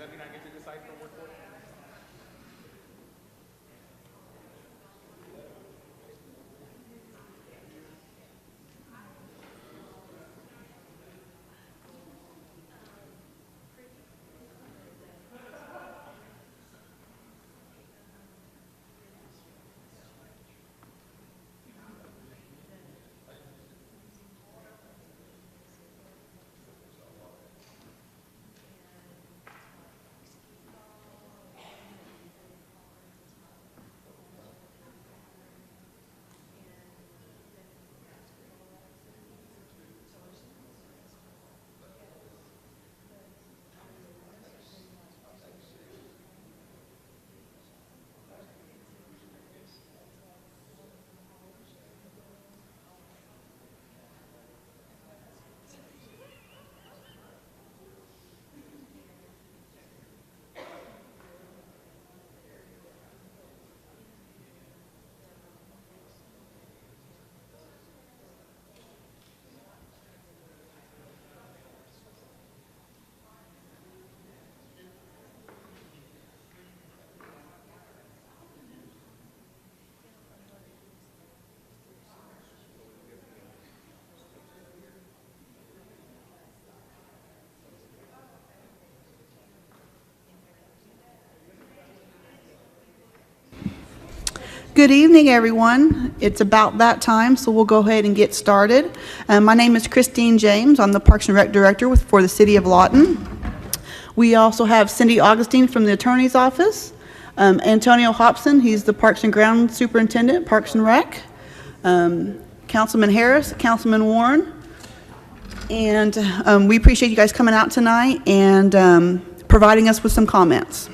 Does that mean I get to decide for Ward 4? Good evening, everyone. It's about that time, so we'll go ahead and get started. My name is Christine James. I'm the Parks and Rec Director for the City of Lawton. We also have Cindy Augustine from the Attorney's Office, Antonio Hobson, he's the Parks and Grounds Superintendent, Parks and Rec, Councilman Harris, Councilman Warren, and we appreciate you guys coming out tonight and providing us with some comments.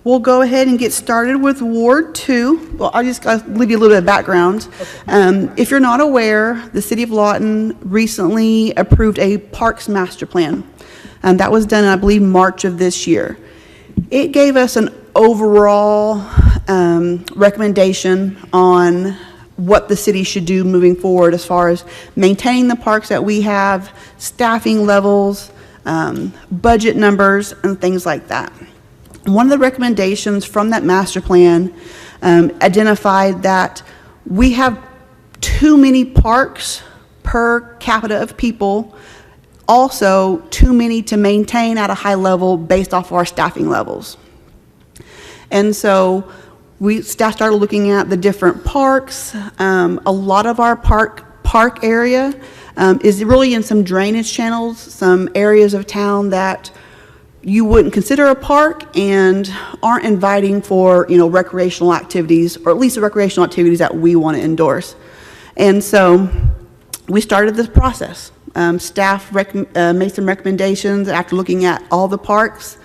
We'll go ahead and get started with Ward 2. Well, I'll just give you a little bit of background. If you're not aware, the City of Lawton recently approved a Parks Master Plan. That was done, I believe, March of this year. It gave us an overall recommendation on what the city should do moving forward as far as maintaining the parks that we have, staffing levels, budget numbers, and things like that. One of the recommendations from that master plan identified that we have too many parks per capita of people, also too many to maintain at a high level based off of our staffing levels. And so staff started looking at the different parks. A lot of our park area is really in some drainage channels, some areas of town that you wouldn't consider a park and aren't inviting for, recreational activities, or at least the recreational activities that we want to endorse. And so we started this process. Staff made some recommendations after looking at all the parks.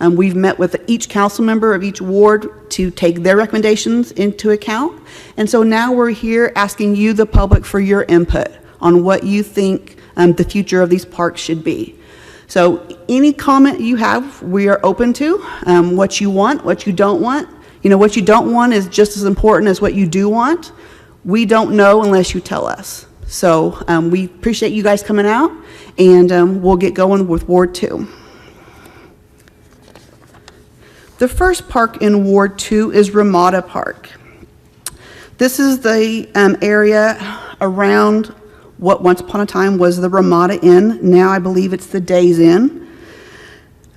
We've met with each council member of each ward to take their recommendations into account. And so now we're here asking you, the public, for your input on what you think the future of these parks should be. So any comment you have, we are open to. What you want, what you don't want. What you don't want is just as important as what you do want. We don't know unless you tell us. So we appreciate you guys coming out, and we'll get going with Ward 2. The first park in Ward 2 is Ramada Park. This is the area around what once upon a time was the Ramada Inn. Now I believe it's the Days Inn.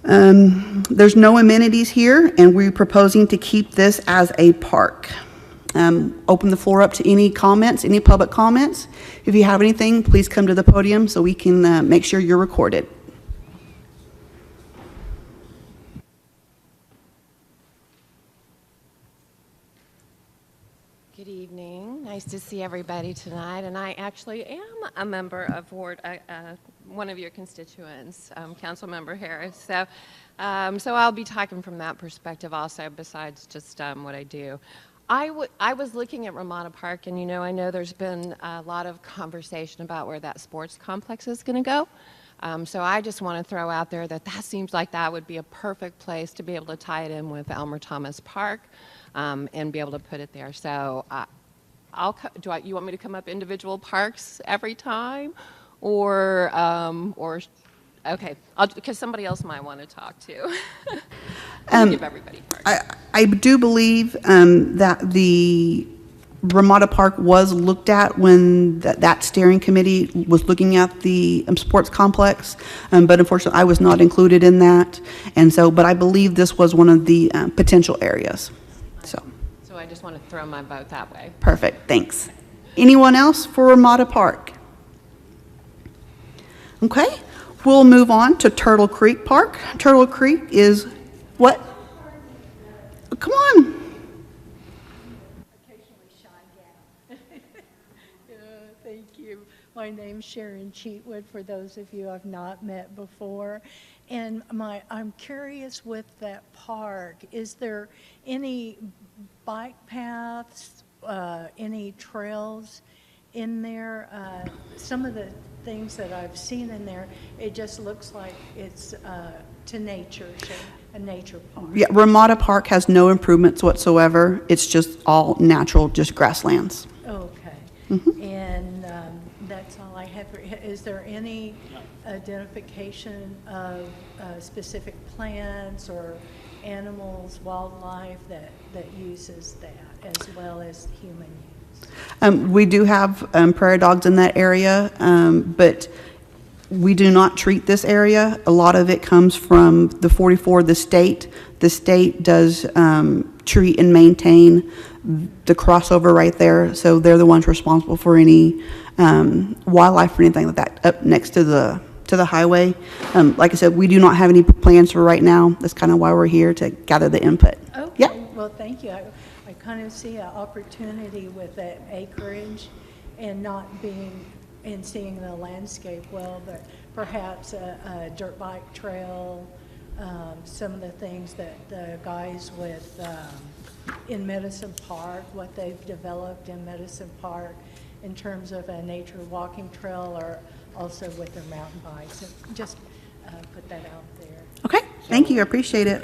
There's no amenities here, and we're proposing to keep this as a park. Open the floor up to any comments, any public comments. If you have anything, please come to the podium so we can make sure you're recorded. Good evening. Nice to see everybody tonight. And I actually am a member of Ward, one of your constituents, Councilmember Harris. So I'll be talking from that perspective also, besides just what I do. I was looking at Ramada Park, and I know there's been a lot of conversation about where that sports complex is going to go. So I just want to throw out there that seems like that would be a perfect place to be able to tie it in with Elmer Thomas Park. And be able to put it there. So you want me to come up individual parks every time, or Okay, because somebody else might want to talk too. Give everybody first. I do believe that the Ramada Park was looked at when that steering committee was looking at the sports complex, but unfortunately I was not included in that, and so, but I believe this was one of the potential areas. So I just want to throw my vote that way. Perfect, thanks. Anyone else for Ramada Park? Okay, we'll move on to Turtle Creek Park. Turtle Creek is what? Come on. Thank you. My name's Sharon Cheatwood, for those of you I've not met before. And I'm curious with that park, is there any bike paths, any trails in there? Some of the things that I've seen in there, it just looks like it's to nature, so a nature park. Yeah, Ramada Park has no improvements whatsoever. It's just all natural, just grasslands. Okay. And that's all I have. Is there any identification of specific plants or animals, wildlife that uses that as well as human use? We do have prairie dogs in that area, but we do not treat this area. A lot of it comes from the 44, the state. The state does treat and maintain the crossover right there, so they're the ones responsible for any wildlife or anything like that up next to the highway. Like I said, we do not have any plans for right now. That's kind of why we're here, to gather the input. Okay. Yeah. Well, thank you. I kind of see an opportunity with that acreage and not being and seeing the landscape well, but perhaps a dirt bike trail, some of the things that the guys with in Medicine Park, what they've developed in Medicine Park in terms of a nature walking trail, or also with their mountain bikes. So just put that out there. Okay, thank you, I appreciate it.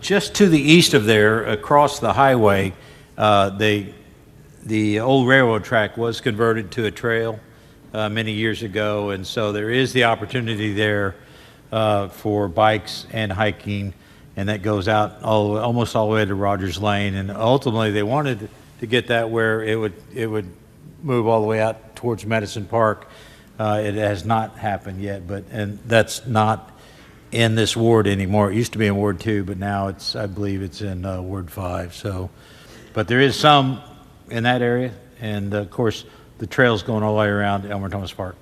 Just to the east of there, across the highway, the old railroad track was converted to a trail many years ago, and so there is the opportunity there for bikes and hiking, and that goes out almost all the way to Rogers Lane. And ultimately, they wanted to get that where it would move all the way out towards Medicine Park. It has not happened yet, and that's not in this ward anymore. It used to be in Ward 2, but now I believe it's in Ward 5. So, but there is some in that area, and of course, the trail's going all the way around Elmer Thomas Park.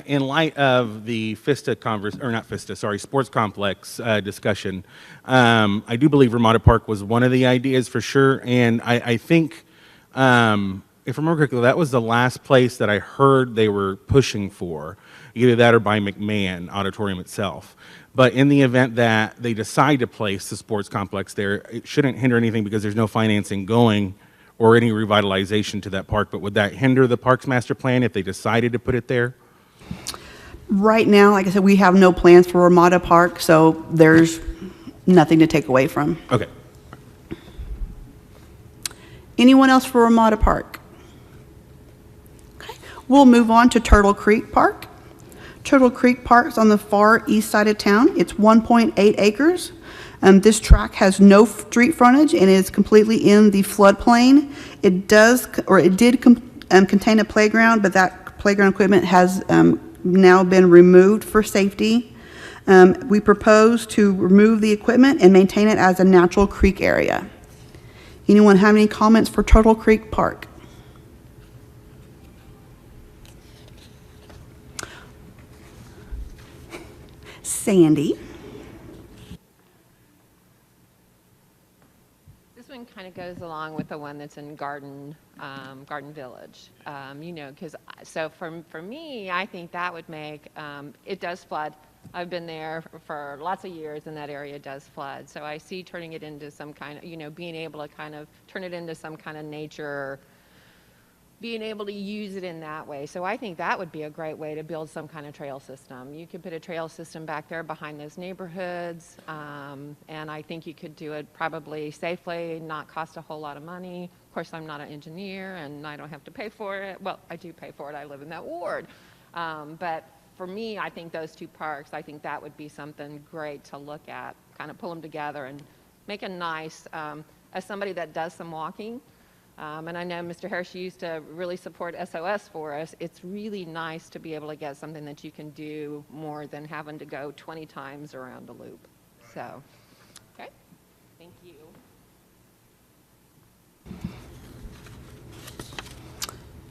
In light of the sports complex discussion, I do believe Ramada Park was one of the ideas for sure, and I think, if I remember correctly, that was the last place that I heard they were pushing for, either that or by McMahon Auditorium itself. But in the event that they decide to place the sports complex there, it shouldn't hinder anything because there's no financing going or any revitalization to that park. But would that hinder the Parks Master Plan if they decided to put it there? Right now, like I said, we have no plans for Ramada Park, so there's nothing to take away from. Okay. Anyone else for Ramada Park? Okay, we'll move on to Turtle Creek Park. Turtle Creek Park's on the far east side of town. It's 1.8 acres. This track has no street frontage and is completely in the floodplain. It did contain a playground, but that playground equipment has now been removed for safety. We propose to remove the equipment and maintain it as a natural creek area. Anyone have any comments for Turtle Creek Park? Sandy? This one kind of goes along with the one that's in Garden Village, because so for me, I think that would make, it does flood. I've been there for lots of years, and that area does flood. So I see turning it into some kind of, being able to kind of turn it into some kind of nature being able to use it in that way. So I think that would be a great way to build some kind of trail system. You could put a trail system back there behind those neighborhoods, and I think you could do it probably safely, not cost a whole lot of money. Of course, I'm not an engineer, and I don't have to pay for it. Well, I do pay for it. I live in that ward. But for me, I think those two parks, I think that would be something great to look at, kind of pull them together and make a nice, as somebody that does some walking, and I know Mr. Harris, you used to really support SOS for us. It's really nice to be able to get something that you can do more than having to go 20 times around a loop. So, okay, thank you.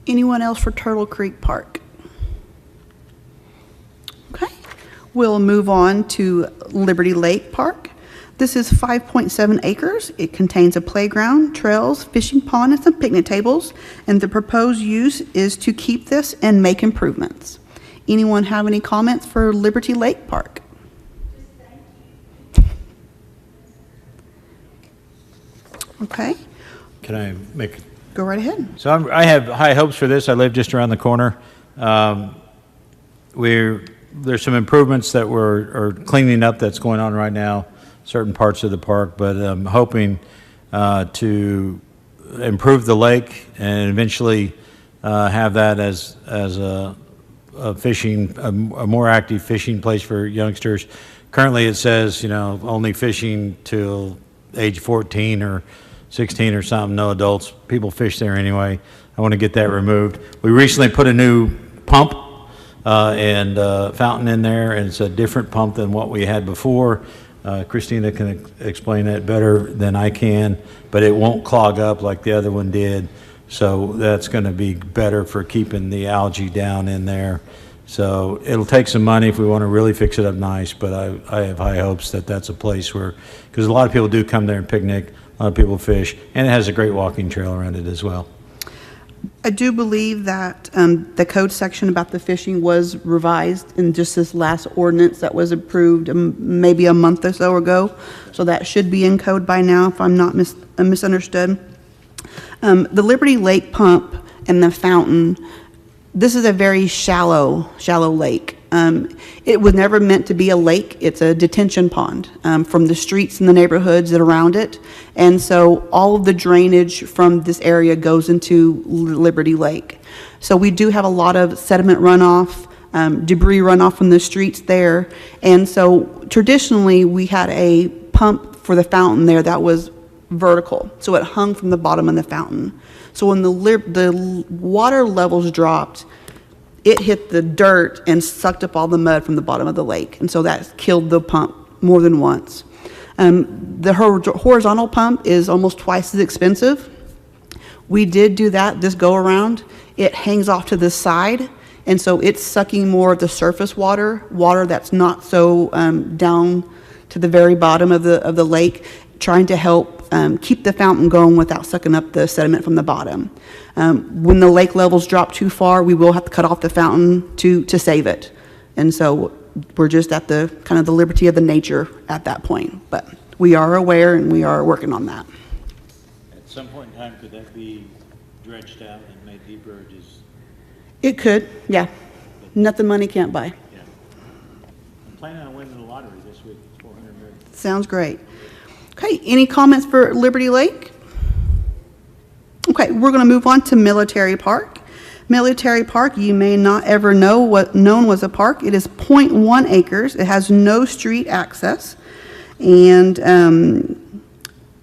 Anyone else for Turtle Creek Park? Okay, we'll move on to Liberty Lake Park. This is 5.7 acres. It contains a playground, trails, fishing pond, and some picnic tables. And the proposed use is to keep this and make improvements. Anyone have any comments for Liberty Lake Park? Okay, Can I make? go right ahead. So I have high hopes for this. I live just around the corner. There's some improvements that are cleaning up that's going on right now, certain parts of the park, but I'm hoping to improve the lake and eventually have that as a fishing, a more active fishing place for youngsters. Currently, it says, only fishing till age 14 or 16 or something, no adults. People fish there anyway. I want to get that removed. We recently put a new pump and fountain in there, and it's a different pump than what we had before. Christina can explain that better than I can, but it won't clog up like the other one did. So that's going to be better for keeping the algae down in there. So it'll take some money if we want to really fix it up nice, but I have high hopes that that's a place where, because a lot of people do come there and picnic, a lot of people fish, and it has a great walking trail around it as well. I do believe that the code section about the fishing was revised in just this last ordinance that was approved maybe a month or so ago. So that should be in code by now, if I'm not misunderstood. The Liberty Lake pump and the fountain, this is a very shallow lake. It was never meant to be a lake. It's a detention pond from the streets and the neighborhoods that are around it. And so all of the drainage from this area goes into Liberty Lake. So we do have a lot of sediment runoff, debris runoff from the streets there. And so traditionally we had a pump for the fountain there that was vertical. So it hung from the bottom of the fountain. So when the water levels dropped, it hit the dirt and sucked up all the mud from the bottom of the lake. And so that killed the pump more than once. The horizontal pump is almost twice as expensive. We did do that this go around. It hangs off to the side, and so it's sucking more of the surface water that's not so down to the very bottom of the lake, trying to help keep the fountain going without sucking up the sediment from the bottom. When the lake levels drop too far, we will have to cut off the fountain to save it. And so we're just at the kind of the liberty of the nature at that point. But we are aware and we are working on that. At some point in time, could that be dredged out and made deeper, or just? It could, yeah. Nothing money can't buy. Yeah. I'm planning on winning the lottery this week. It's $400 million. Sounds great. Okay, any comments for Liberty Lake? Okay, we're going to move on to Military Park. Military Park, you may not ever know what known was a park. It is 0.1 acres. It has no street access. And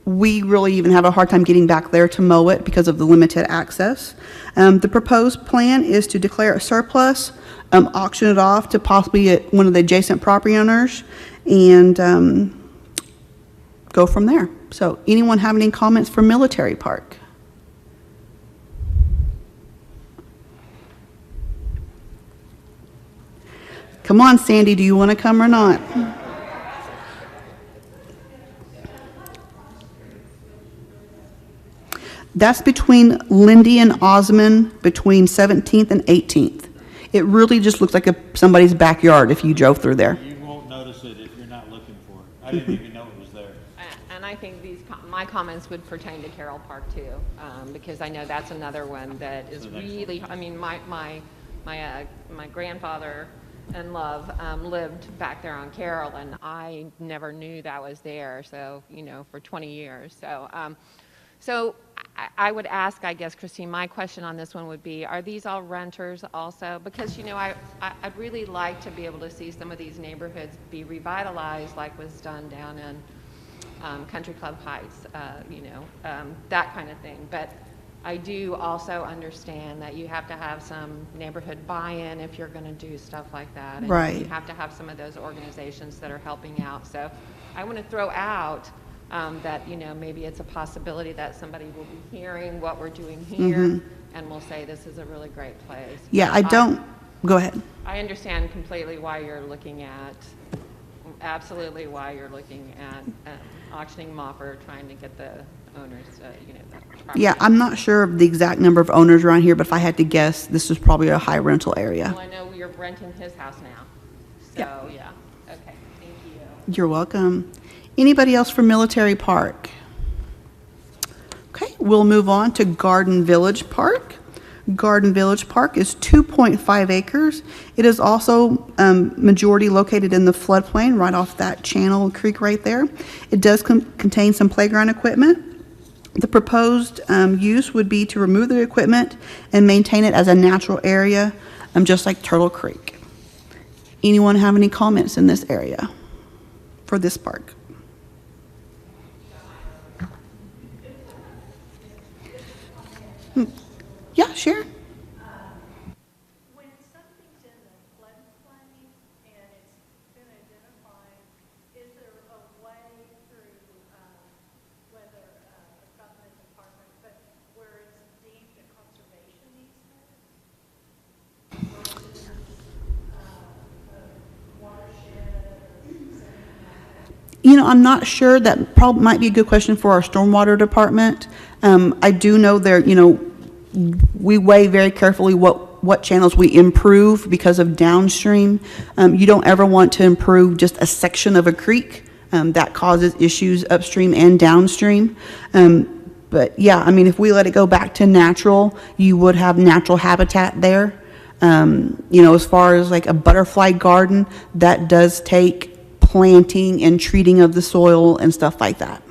we really even have a hard time getting back there to mow it because of the limited access. The proposed plan is to declare it surplus, auction it off to possibly one of the adjacent property owners, and go from there. So anyone have any comments for Military Park? Come on, Sandy, do you want to come or not? That's between Lindy and Osmond, between 17th and 18th. It really just looks like somebody's backyard if you drove through there. You won't notice it if you're not looking for it. I didn't even know it was there. And I think my my comments would pertain to Carroll Park too, because I know that's another one that is really, I mean, my grandfather and love lived back there on Carroll, and I never knew that was there, so, you know, for 20 years. So I would ask, I guess, Christine, my question on this one would be, are these all renters also? Because, you know, I'd really like to be able to see some of these neighborhoods be revitalized like was done down in Country Club Heights, you know, that kind of thing. But I do also understand that you have to have some neighborhood buy-in if you're going to do stuff like that. And Right. you have to have some of those organizations that are helping out. So I want to throw out that, you know, maybe it's a possibility that somebody will be hearing what we're doing here and will say this is a really great place. Yeah, go ahead. I understand completely why you're looking at, absolutely why you're looking at auctioning them off or trying to get the owners to, you know, the property. Yeah, I'm not sure of the exact number of owners around here, but if I had to guess, this is probably a high rental area. Well, I know you're renting his house now, so, yeah. Okay, thank you. You're welcome. Anybody else for Military Park? Okay, we'll move on to Garden Village Park. Garden Village Park is 2.5 acres. It is also majority located in the floodplain right off that channel creek right there. It does contain some playground equipment. The proposed use would be to remove the equipment and maintain it as a natural area, just like Turtle Creek. Anyone have any comments in this area for this park? Yeah, sure. When something's in the floodplain and it's been identified, is there a way through, whether a government department, but where it's deemed a conservation easement? Versus, a watershed or something like that? You know, I'm not sure. That probably might be a good question for our stormwater department. I do know we weigh very carefully what channels we improve because of downstream. You don't ever want to improve just a section of a creek. That causes issues upstream and downstream. But yeah, I mean, if we let it go back to natural, you would have natural habitat there. You know, as far as like a butterfly garden, that does take planting and treating of the soil and stuff like that.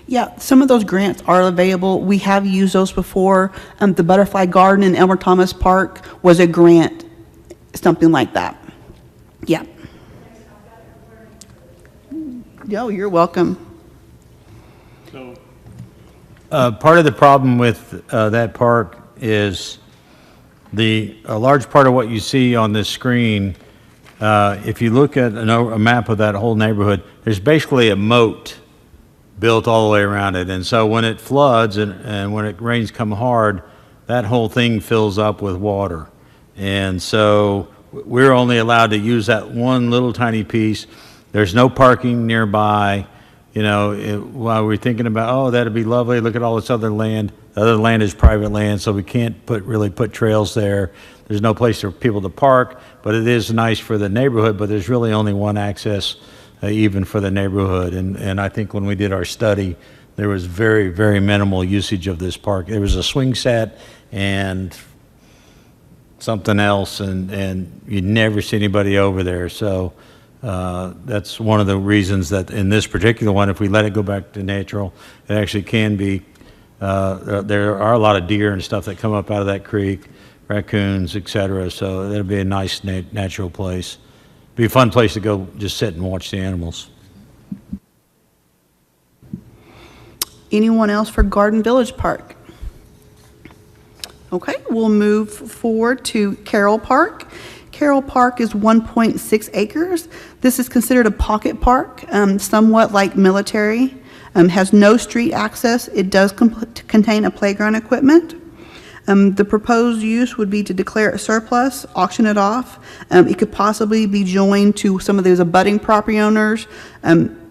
Yeah, some of those grants are available. We have used those before. The Butterfly Garden in Elmer Thomas Park was a grant, something like that. Yeah. Yo, you're welcome. Part of the problem with that park is a large part of what you see on this screen, if you look at a map of that whole neighborhood, there's basically a moat built all the way around it. And so when it floods and when it rains come hard, that whole thing fills up with water. And so we're only allowed to use that one little tiny piece. There's no parking nearby. You know, while we're thinking about, oh, that'd be lovely, look at all this other land. The other land is private land, so we can't really put trails there. There's no place for people to park, but it is nice for the neighborhood, but there's really only one access even for the neighborhood. And I think when we did our study, there was very, very minimal usage of this park. There was a swing set and something else, and you'd never see anybody over there. So that's one of the reasons that in this particular one, if we let it go back to natural, it actually can be, there are a lot of deer and stuff that come up out of that creek, raccoons, etc. So it'll be a nice natural place. be a fun place to go just sit and watch the animals. Anyone else for Garden Village Park? Okay, we'll move forward to Carroll Park. Carroll Park is 1.6 acres. This is considered a pocket park, somewhat like military. Has no street access. It does contain a playground equipment. The proposed use would be to declare it surplus, auction it off. It could possibly be joined to some of those abutting property owners,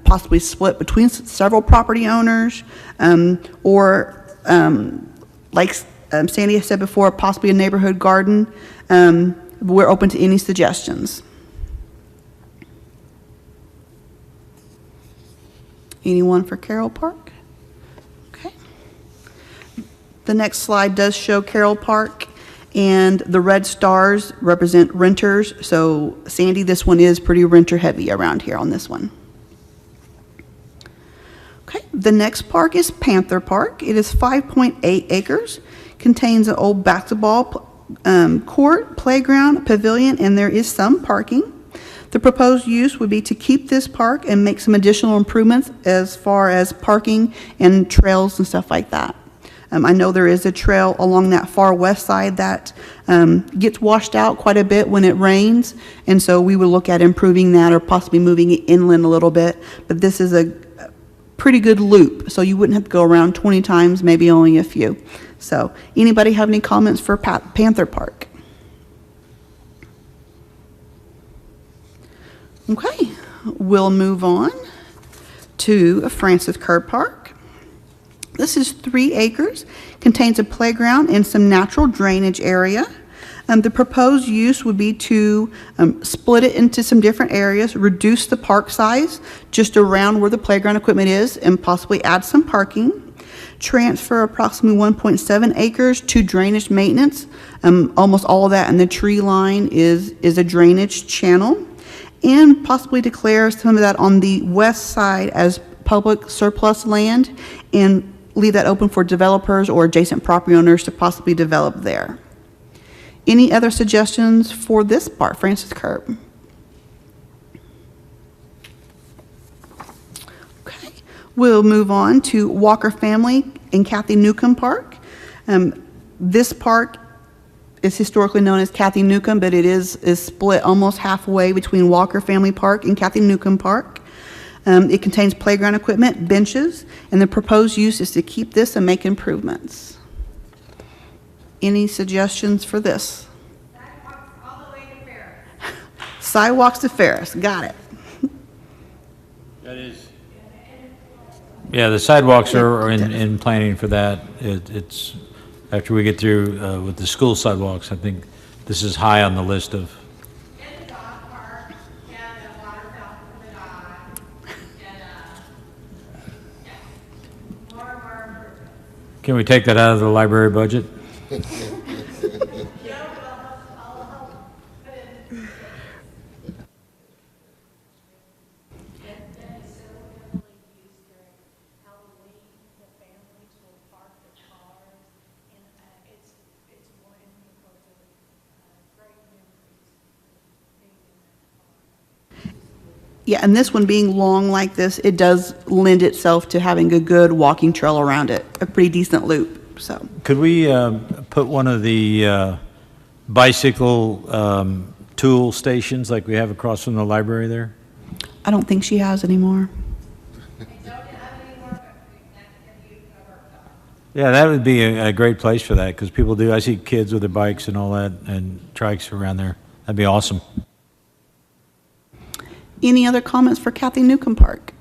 possibly split between several property owners, or like Sandy has said before, possibly a neighborhood garden. We're open to any suggestions. Anyone for Carroll Park? Okay. The next slide does show Carroll Park, and the red stars represent renters. So Sandy, this one is pretty renter heavy around here on this one. Okay, the next park is Panther Park. It is 5.8 acres, contains an old basketball court, playground, pavilion, and there is some parking. The proposed use would be to keep this park and make some additional improvements as far as parking and trails and stuff like that. I know there is a trail along that far west side that gets washed out quite a bit when it rains, and so we would look at improving that or possibly moving it inland a little bit. But this is a pretty good loop, so you wouldn't have to go around 20 times, maybe only a few. So anybody have any comments for Panther Park? Okay, we'll move on to Francis Kerr Park. This is 3 acres, contains a playground and some natural drainage area. The proposed use would be to split it into some different areas, reduce the park size just around where the playground equipment is, and possibly add some parking. Transfer approximately 1.7 acres to drainage maintenance. Almost all of that in the tree line is a drainage channel. And possibly declare some of that on the west side as public surplus land and leave that open for developers or adjacent property owners to possibly develop there. Any other suggestions for this part, Francis Kerr? Okay, we'll move on to Walker Family and Kathy Newcomb Park. This park is historically known as Kathy Newcomb, but it is split almost halfway between Walker Family Park and Kathy Newcomb Park. It contains playground equipment, benches, and the proposed use is to keep this and make improvements. Any suggestions for this? Sidewalks all the way to Ferris. Sidewalks to Ferris, got it. That is. Yeah, the sidewalks are in planning for that. It's after we get through with the school sidewalks, I think this is high on the list of. And the dog park, and the water fountain for the dog, and, yeah, more improvements. Can we take that out of the library budget? Yeah, I'll help put in. Yeah, and this one being long like this, it does lend itself to having a good walking trail around it, a pretty decent loop, so. Could we put one of the bicycle tool stations like we have across from the library there? I don't think she has anymore. Yeah, that would be a great place for that because people do. I see kids with their bikes and all that and trikes around there. That'd be awesome. Any other comments for Kathy Newcomb Park?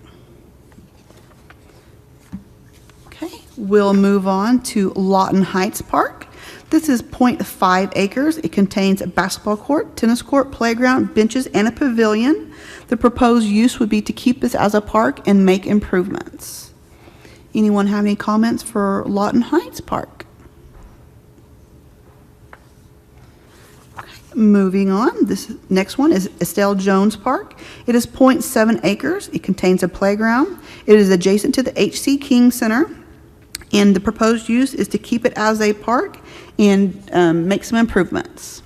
Okay, we'll move on to Lawton Heights Park. This is 0.5 acres. It contains a basketball court, tennis court, playground, benches, and a pavilion. The proposed use would be to keep this as a park and make improvements. Anyone have any comments for Lawton Heights Park? Moving on, this next one is Estelle Jones Park. It is 0.7 acres. It contains a playground. It is adjacent to the H.C. King Center, and the proposed use is to keep it as a park and make some improvements.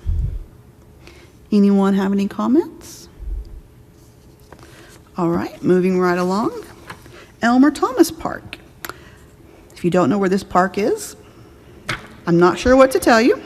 Anyone have any comments? All right, moving right along. Elmer Thomas Park. If you don't know where this park is, I'm not sure what to tell you.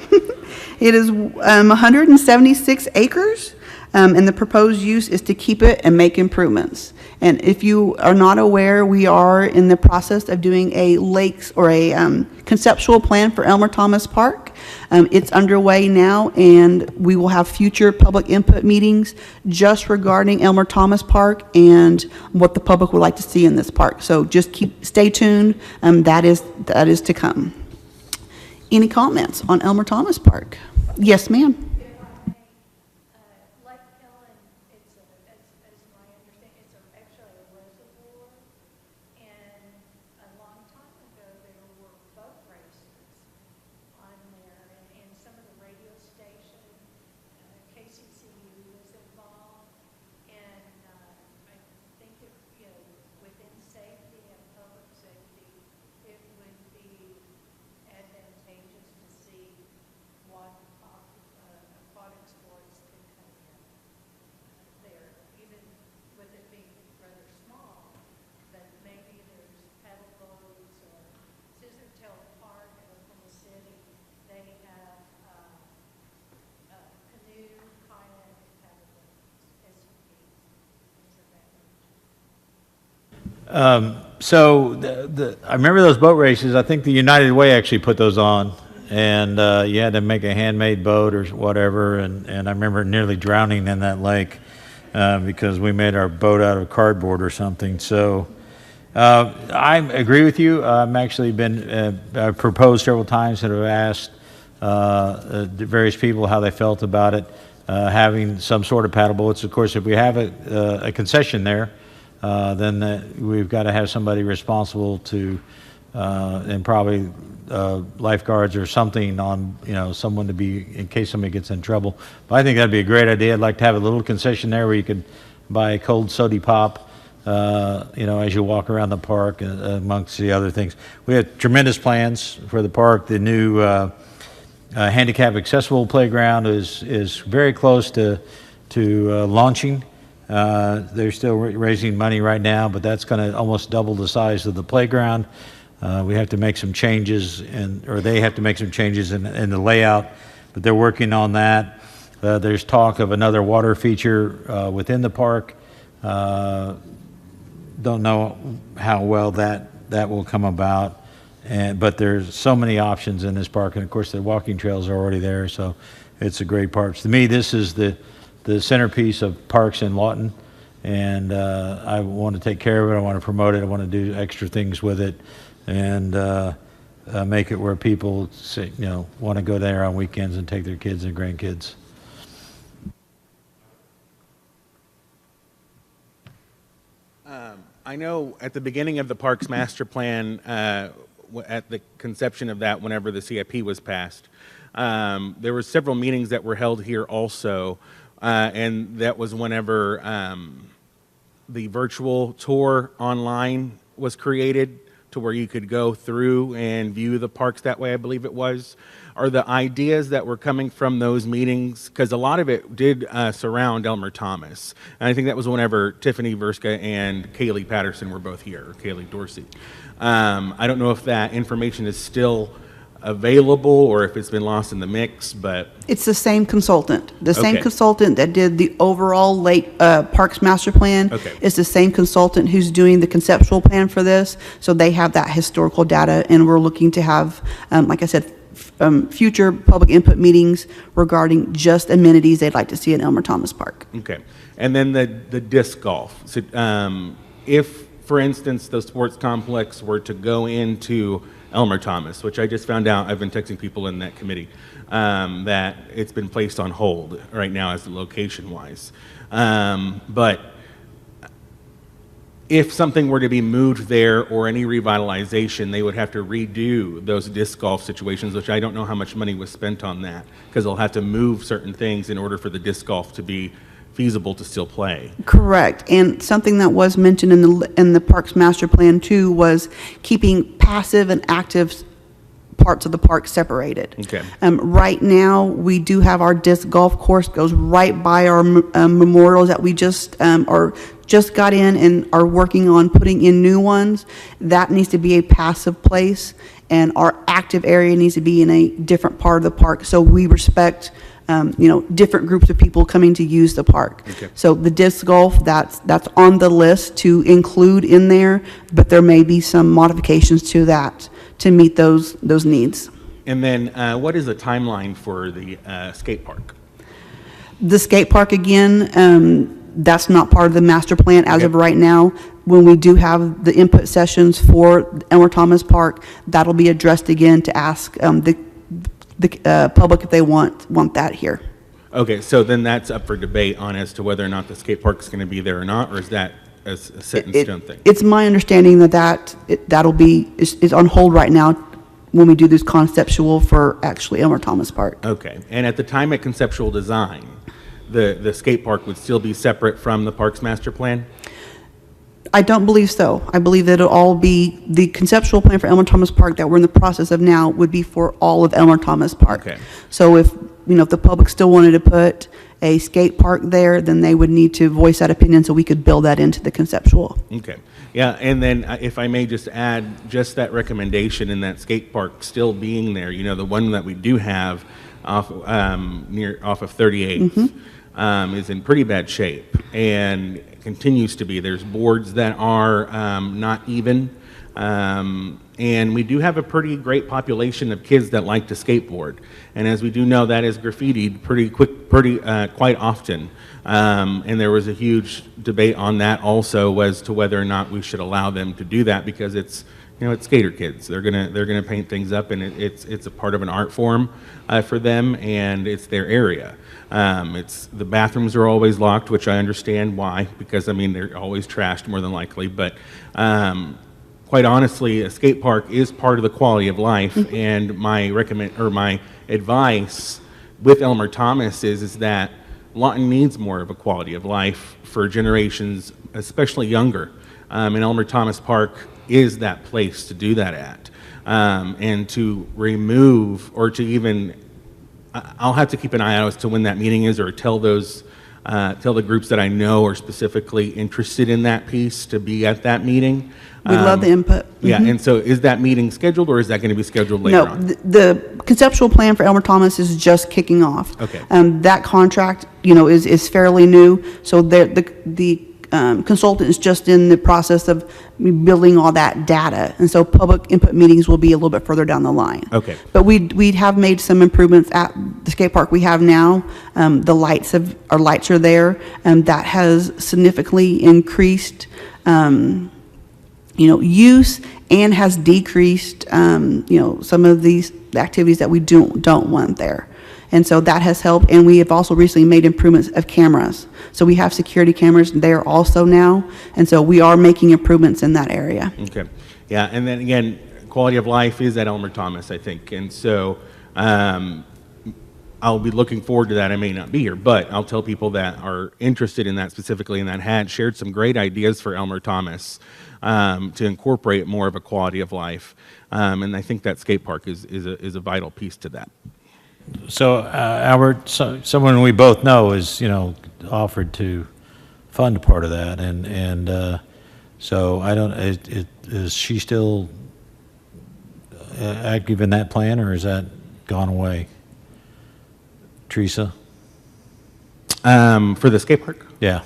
It is 176 acres, and the proposed use is to keep it and make improvements. And if you are not aware, we are in the process of doing a lakes or a conceptual plan for Elmer Thomas Park. It's underway now, and we will have future public input meetings just regarding Elmer Thomas Park and what the public would like to see in this park. So just stay tuned. That is to come. Any comments on Elmer Thomas Park? Yes, ma'am. Lake Helen, it's as my understanding, it's actually a reservoir, and a long time ago, there were boat races on there, and some of the radio station, KCCU was involved, and I think if, within safety and public safety, it would be advantageous to see what aquatic sports can come in there, even with it being rather small, but maybe there's paddle boats or Scissortail Park in Oklahoma City, they have canoe, kayak, paddle boats, SUPs, things of that nature. So I remember those boat races. I think the United Way actually put those on, and you had to make a handmade boat or whatever. And I remember nearly drowning in that lake because we made our boat out of cardboard or something. So I agree with you. I've actually been I've proposed several times and have asked the various people how they felt about it, having some sort of paddle boats. Of course, if we have a concession there, then we've got to have somebody responsible to, and probably lifeguards or something on, someone to be, in case somebody gets in trouble. But I think that'd be a great idea. I'd like to have a little concession there where you could buy a cold sody pop, as you walk around the park amongst the other things. We have tremendous plans for the park. The new handicap accessible playground is very close to launching. They're still raising money right now, but that's going to almost double the size of the playground. We have to make some changes, or they have to make some changes in the layout, but they're working on that. There's talk of another water feature within the park. Don't know how well that will come about, but there's so many options in this park, and of course the walking trails are already there, so it's a great park. To me, this is the centerpiece of parks in Lawton, and I want to take care of it. I want to promote it. I want to do extra things with it, and make it where people want to go there on weekends and take their kids and grandkids. I know at the beginning of the park's master plan, at the conception of that, whenever the CIP was passed, there were several meetings that were held here also. And that was whenever the virtual tour online was created to where you could go through and view the parks that way, I believe it was. Are the ideas that were coming from those meetings, because a lot of it did surround Elmer Thomas. And I think that was whenever Tiffany Verska and Kaylee Patterson were both here, or Kaylee Dorsey. I don't know if that information is still available or if it's been lost in the mix, but It's the same consultant. The same Okay. consultant that did the overall Lake Parks Master Plan Okay. is the same consultant who's doing the conceptual plan for this. So they have that historical data, and we're looking to have, like I said, future public input meetings regarding just amenities they'd like to see in Elmer Thomas Park. okay. And then the disc golf. So, if, for instance, the sports complex were to go into Elmer Thomas, which I just found out, I've been texting people in that committee, that it's been placed on hold right now as the location-wise. But if something were to be moved there or any revitalization, they would have to redo those disc golf situations, which I don't know how much money was spent on that, because they'll have to move certain things in order for the disc golf to be feasible to still play. Correct. And something that was mentioned in the Parks Master Plan too was keeping passive and active parts of the park separated. Okay. Right now, we do have our disc golf course goes right by our memorials that we just got in and are working on putting in new ones. That needs to be a passive place, and our active area needs to be in a different part of the park. So we respect, different groups of people coming to use the park. Okay. So the disc golf, that's on the list to include in there, but there may be some modifications to that to meet those needs. And then what is the timeline for the skate park? The skate park, again, that's not part of the master plan as Okay. of right now. When we do have the input sessions for Elmer Thomas Park, that'll be addressed again to ask the public if they want that here. Okay, so then that's up for debate on as to whether or not the skate park's going to be there or not, or is that a set in stone thing? It's my understanding that'll be is on hold right now when we do this conceptual for actually Elmer Thomas Park. Okay, and at the time of conceptual design, the skate park would still be separate from the park's master plan? I don't believe so. I believe that it'll all be, the conceptual plan for Elmer Thomas Park that we're in the process of now would be for all of Elmer Thomas Park. Okay. So if the public still wanted to put a skate park there, then they would need to voice that opinion so we could build that into the conceptual. Okay, yeah, and then if I may just add, just that recommendation in that skate park still being there, the one that we do have off of 38th is in pretty bad shape and continues to be. There's boards that are not even, and we do have a pretty great population of kids that like to skateboard. And as we do know, that is graffitied quite often. And there was a huge debate on that also as to whether or not we should allow them to do that, because it's skater kids. They're gonna paint things up, and it's a part of an art form for them, and it's their area. The bathrooms are always locked, which I understand why, because they're always trashed more than likely. But quite honestly, a skate park is part of the quality of life, and my advice with Elmer Thomas is that Lawton needs more of a quality of life for generations, especially younger. And Elmer Thomas Park is that place to do that at. And to remove, or to even, I'll have to keep an eye out as to when that meeting is, or tell the groups that I know are specifically interested in that piece to be at that meeting. We love the input. Yeah, and so is that meeting scheduled, or is that going to be scheduled later No, on? the conceptual plan for Elmer Thomas is just kicking off. Okay. That contract, is fairly new, so the consultant is just in the process of building all that data, and so public input meetings will be a little bit further down the line. Okay. But we have made some improvements at the skate park we have now. The lights are there, and that has significantly increased use, and has decreased, some of the activities that we don't want there. And so that has helped, and we have also recently made improvements of cameras. So we have security cameras there also now, and so we are making improvements in that area. Okay, yeah, and then again, quality of life is at Elmer Thomas, I think, and so I'll be looking forward to that. I may not be here, but I'll tell people that are interested in that specifically, and that had shared some great ideas for Elmer Thomas to incorporate more of a quality of life, and I think that skate park is a vital piece to that. So, Albert, someone we both know is, offered to fund part of that, and so I don't. Is she still active in that plan, or is that gone away? Teresa? For the skate park? Yeah.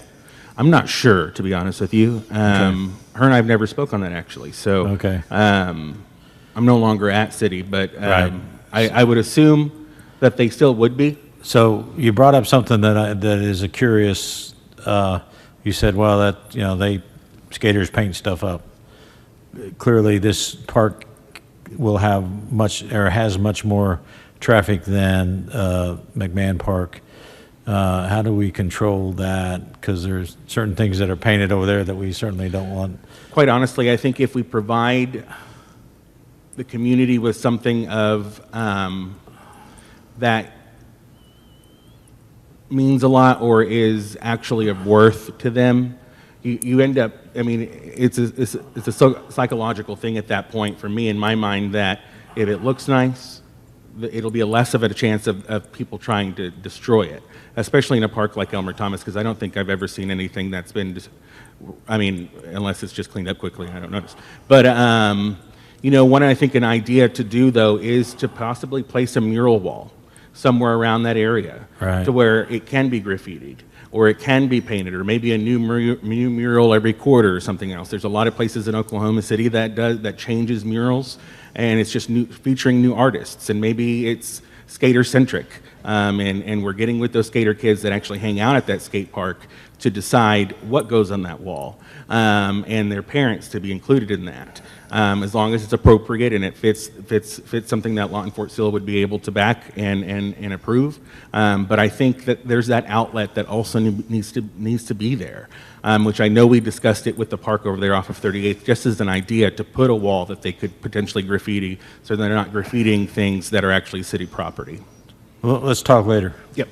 I'm not sure, to be honest with you. Her and I have never spoke on that, actually. So Okay. I'm no longer at City, but Right. I would assume that they still would be. So you brought up something that is a curious. You said, well, that skaters paint stuff up. Clearly, this park will have has much more traffic than McMahon Park. How do we control that? Because there's certain things that are painted over there that we certainly don't want. Quite honestly, I think if we provide the community with something of that means a lot, or is actually of worth to them, you end up, it's a psychological thing at that point for me, in my mind, that If it looks nice, it'll be less of a chance of people trying to destroy it, especially in a park like Elmer Thomas, because I don't think I've ever seen anything that's been, I mean, unless it's just cleaned up quickly, I don't notice. But, you know, I think an idea to do, though, is to possibly place a mural wall somewhere around that area, Right. to where it can be graffitied, or it can be painted, or maybe a new mural every quarter or something else. There's a lot of places in Oklahoma City that changes murals, and it's just featuring new artists, and maybe it's skater-centric, and we're getting with those skater kids that actually hang out at that skate park to decide what goes on that wall, and their parents to be included in that. As long as it's appropriate and it fits something that Lawton Fort Sill would be able to back and approve. But I think that there's that outlet that also needs to be there, which I know we discussed it with the park over there off of 38th, just as an idea to put a wall that they could potentially graffiti, so they're not graffitiing things that are actually city property. Well, let's talk later. Yep.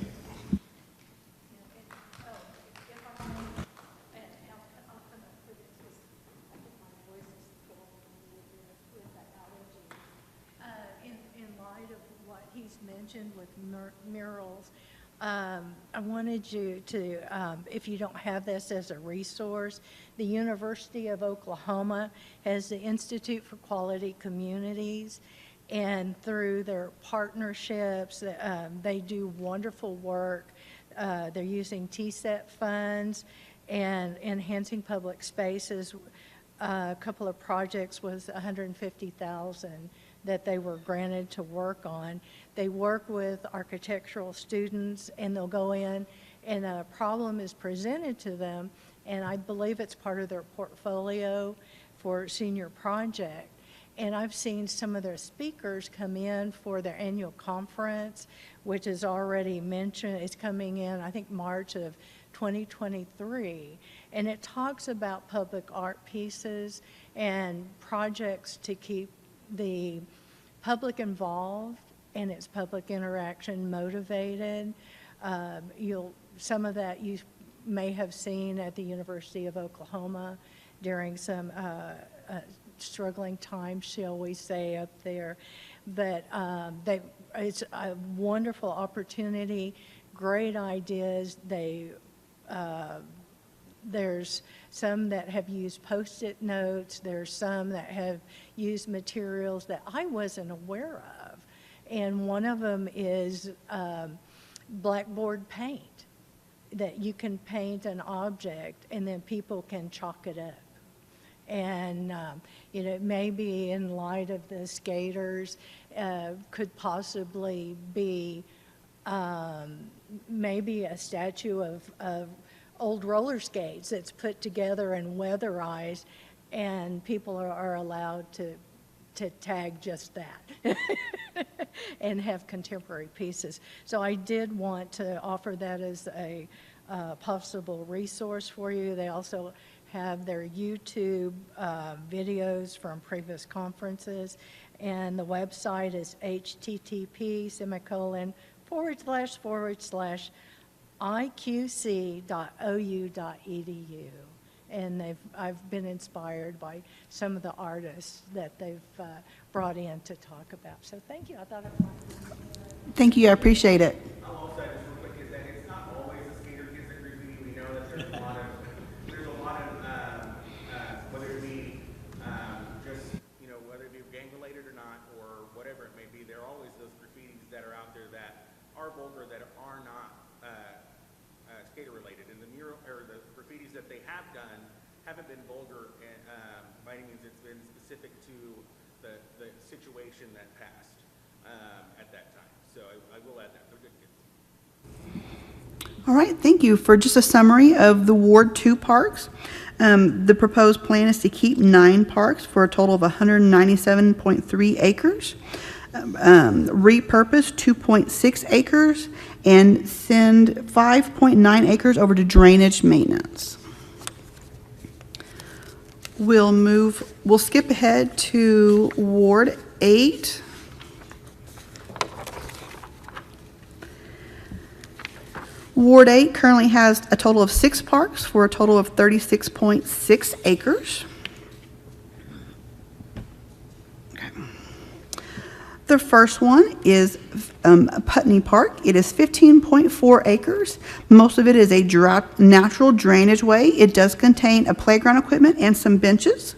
In light of what he's mentioned with murals, I wanted you to, if you don't have this as a resource, the University of Oklahoma has the Institute for Quality Communities, and through their partnerships, they do wonderful work. They're using TSET funds and enhancing public spaces. A couple of projects was $150,000 that they were granted to work on. They work with architectural students, and they'll go in and a problem is presented to them, and I believe it's part of their portfolio for senior project. And I've seen some of their speakers come in for their annual conference, which is already mentioned. It's coming in, I think, March of 2023. And it talks about public art pieces and projects to keep the public involved and its public interaction motivated. Some of that you may have seen at the University of Oklahoma during some struggling times, shall we say, up there. But it's a wonderful opportunity, great ideas. There's some that have used Post-it notes. There's some that have used materials that I wasn't aware of. And one of them is blackboard paint, that you can paint an object and then people can chalk it up. And, maybe in light of the skaters, could possibly be maybe a statue of old roller skates that's put together and weatherized, and people are allowed to tag just that and have contemporary pieces. So I did want to offer that as a possible resource for you. They also have their YouTube videos from previous conferences, and the website is http://iqc.ou.edu. And I've been inspired by some of the artists that they've brought in to talk about. So thank you. I thought it might be. Thank you, I appreciate it. I'll also add just real quick is that it's not always the skater kids that graffiti. We know that there's a lot of whether it be just, whether it be gang related or not, or whatever it may be, there are always those graffitis that are out there that are vulgar, that are not skater related. And the mural or the graffitis that they have done haven't been vulgar by any means. It's been specific to the situation that passed at that time. So I will add that. They're good kids. All right, thank you. For just a summary of the Ward 2 parks, the proposed plan is to keep 9 parks for a total of 197.3 acres, repurpose 2.6 acres, and send 5.9 acres over to drainage maintenance. We'll skip ahead to Ward 8. Ward 8 currently has a total of 6 parks for a total of 36.6 acres. Okay. The first one is Putney Park. It is 15.4 acres. Most of it is a natural drainage way. It does contain a playground equipment and some benches.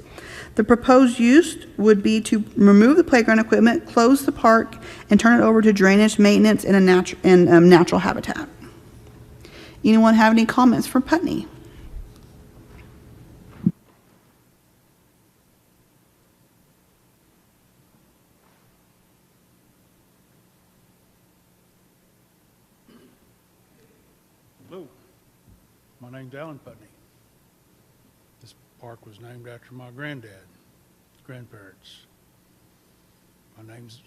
The proposed use would be to remove the playground equipment, close the park, and turn it over to drainage maintenance in a natural habitat. Anyone have any comments for Putney? Hello, my name's Alan Putney. This park was named after my grandparents. My name's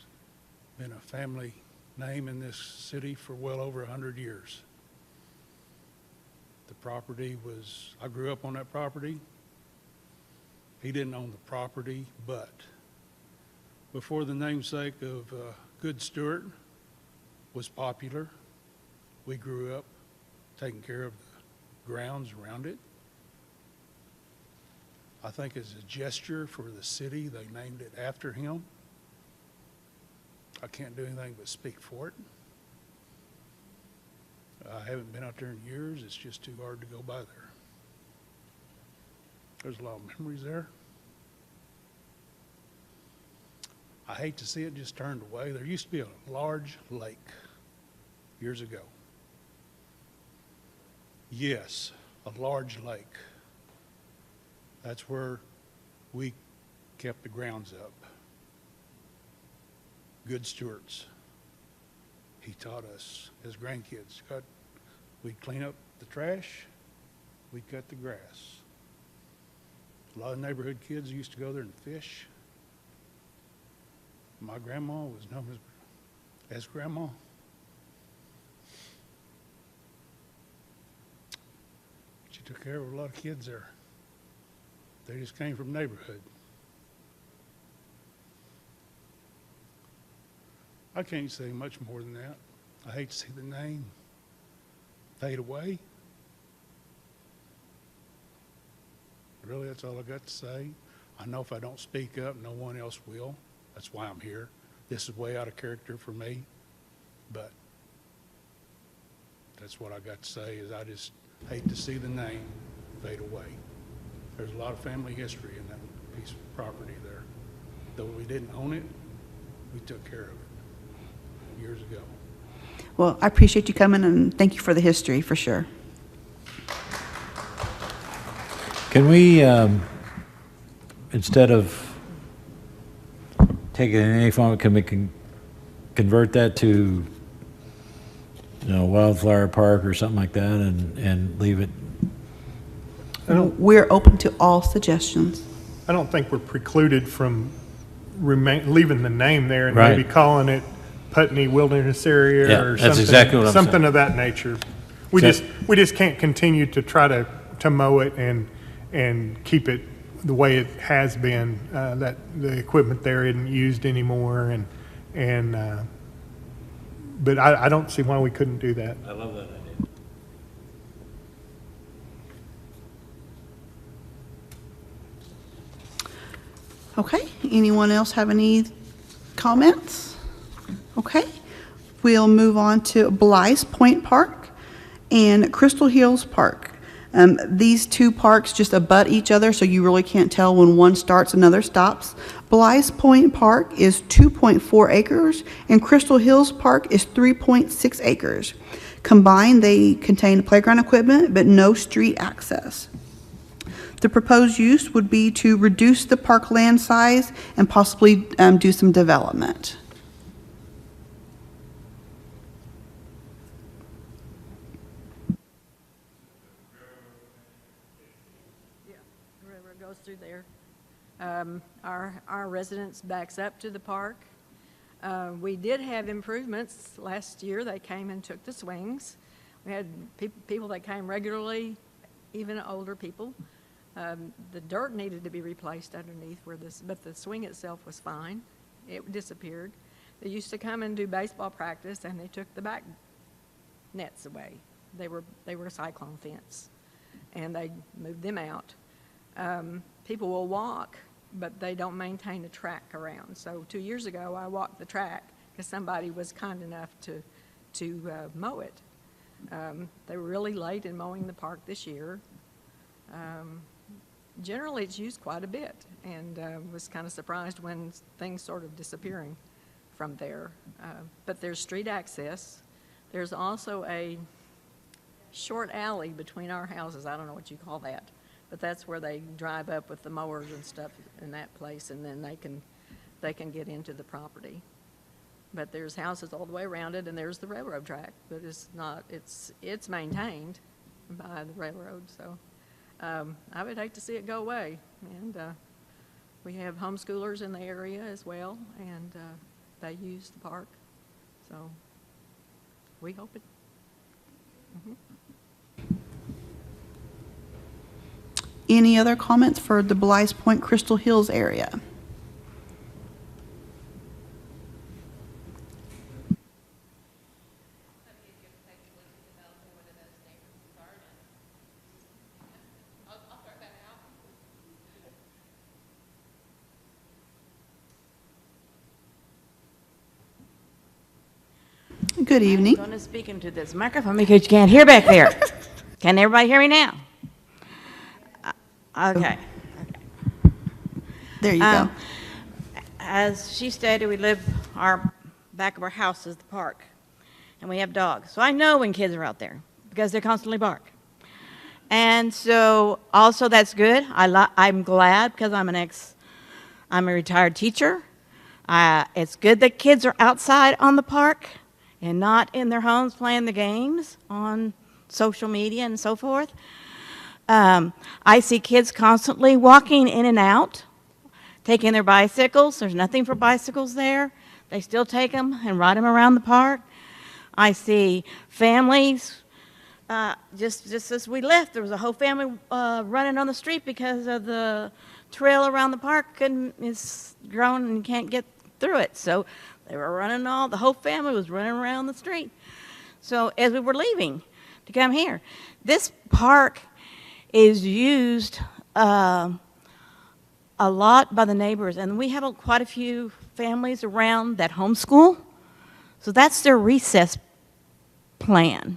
been a family name in this city for well over 100 years. The property was, I grew up on that property. He didn't own the property, but before the namesake of Good Stewart was popular, we grew up taking care of the grounds around it. I think as a gesture for the city, they named it after him. I can't do anything but speak for it. I haven't been out there in years. It's just too hard to go by there. There's a lot of memories there. I hate to see it just turned away. There used to be a large lake years ago. Yes, a large lake. That's where we kept the grounds up. Good stewards. He taught us as grandkids. We'd clean up the trash, we'd cut the grass. A lot of neighborhood kids used to go there and fish. My grandma was known as Grandma. She took care of a lot of kids there. They just came from neighborhood. I can't say much more than that. I hate to see the name fade away. Really, that's all I got to say. I know if I don't speak up, no one else will. That's why I'm here. This is way out of character for me, but that's what I got to say is I just hate to see the name fade away. There's a lot of family history in that piece of property there. Though we didn't own it, we took care of it years ago. Well, I appreciate you coming, and thank you for the history, for sure. Can we, instead of taking any form, can we convert that to, Wildflower Park or something like that and leave it? We're open to all suggestions. I don't think we're precluded from leaving the name there and Right. maybe calling it Putney Wilderness Area Yeah, or that's something, exactly what I'm something saying. of that nature. We So- just can't continue to try to mow it and keep it the way it has been. That the equipment there isn't used anymore, but I don't see why we couldn't do that. I love that idea. Okay, anyone else have any comments? Okay, we'll move on to Blythe Point Park and Crystal Hills Park. These two parks just abut each other, so you really can't tell when one starts, another stops. Blythe Point Park is 2.4 acres, and Crystal Hills Park is 3.6 acres. Combined, they contain playground equipment, but no street access. The proposed use would be to reduce the park land size and possibly do some development. The railroad goes through there. Our residence backs up to the park. We did have improvements last year. They came and took the swings. We had people that came regularly, even older people. The dirt needed to be replaced underneath but the swing itself was fine. It disappeared. They used to come and do baseball practice, and they took the back nets away. They were a cyclone fence, and they moved them out. People will walk but they don't maintain a track around. So 2 years ago, I walked the track because somebody was kind enough to mow it. They were really late in mowing the park this year. Generally, it's used quite a bit, and was kind of surprised when things started disappearing from there. But there's street access. There's also a short alley between our houses. I don't know what you call that, but that's where they drive up with the mowers and stuff in that place, and then they can get into the property. But there's houses all the way around it, and there's the railroad track, but it's maintained by the railroad, so I would hate to see it go away. And we have homeschoolers in the area as well, and they use the park, so we hope it. Any other comments for the Blythe Point Crystal Hills area? Good evening. I'm going to speak into this microphone because you can't hear back there. Can everybody hear me now? Okay. There you go. As she stated, we live, our back of our house is the park, and we have dogs. So I know when kids are out there because they constantly bark. And so also that's good. I'm glad because I'm a retired teacher. It's good that kids are outside on the park and not in their homes playing the games on social media and so forth. I see kids constantly walking in and out, taking their bicycles. There's nothing for bicycles there. They still take them and ride them around the park. I see families, just as we left, there was a whole family running on the street because of the trail around the park is grown and you can't get through it. So they were running the whole family was running around the street. So as we were leaving to come here, this park is used a lot by the neighbors, and we have quite a few families around that homeschool. So that's their recess plan.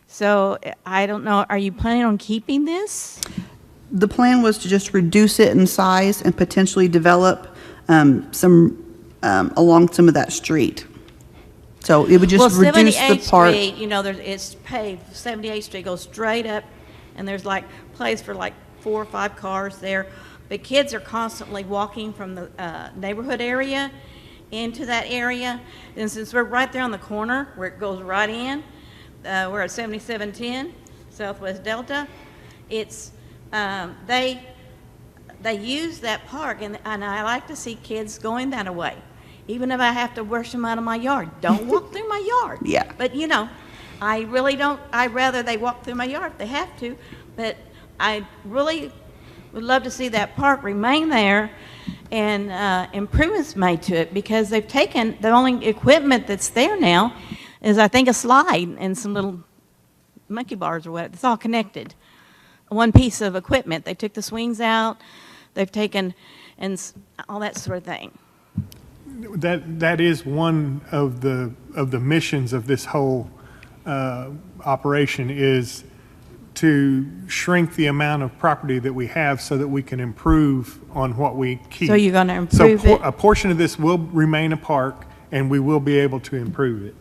So I don't know, are you planning on keeping this? The plan was to just reduce it in size and potentially develop some along some of that street. So it would just reduce the park. 78th Street, you know, it's paved. 78th Street goes straight up, and there's like place for like 4 or 5 cars there. But kids are constantly walking from the neighborhood area into that area. And since we're right there on the corner where it goes right in, we're at 7710 Southwest Delta. It's they use that park, and I like to see kids going that way. Even if I have to rush them out of my yard, don't walk through my yard. Yeah. But you know, I really don't. I'd rather they walk through my yard if they have to. But I really would love to see that park remain there and improvements made to it, because they've taken the only equipment that's there now is, I think, a slide and some little monkey bars or what. It's all connected. One piece of equipment. They took the swings out. They've taken and all that sort of thing. That is one of the missions of this whole operation, is to shrink the amount of property that we have so that we can improve on what we keep. So you're going to improve it? A portion of this will remain a park, and we will be able to improve it.